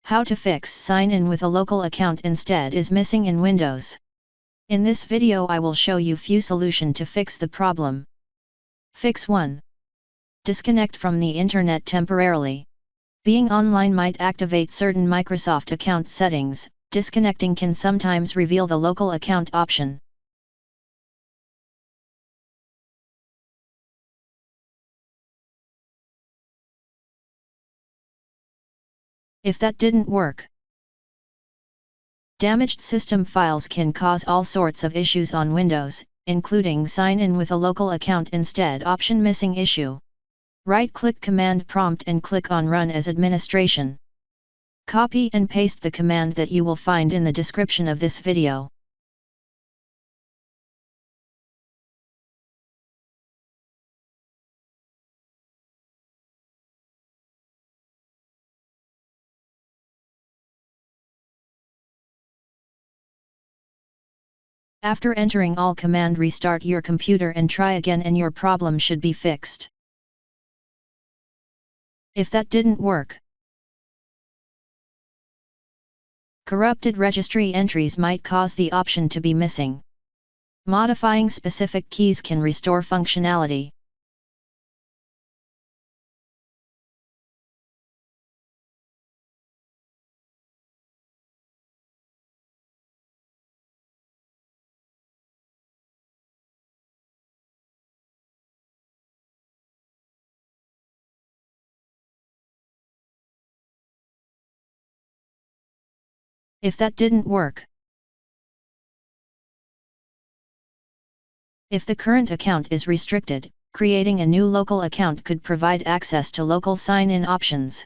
How to fix sign-in with a local account instead is missing in Windows. In this video I will show you few solutions to fix the problem. Fix 1. Disconnect from the internet temporarily. Being online might activate certain Microsoft account settings. Disconnecting can sometimes reveal the local account option. If that didn't work, damaged system files can cause all sorts of issues on Windows, including sign in with a local account instead option missing issue. Right-click command prompt and click on Run as administration. Copy and paste the command that you will find in the description of this video. After entering all command, restart your computer and try again and your problem should be fixed. If that didn't work, corrupted registry entries might cause the option to be missing. Modifying specific keys can restore functionality. If that didn't work, if the current account is restricted, creating a new local account could provide access to local sign-in options.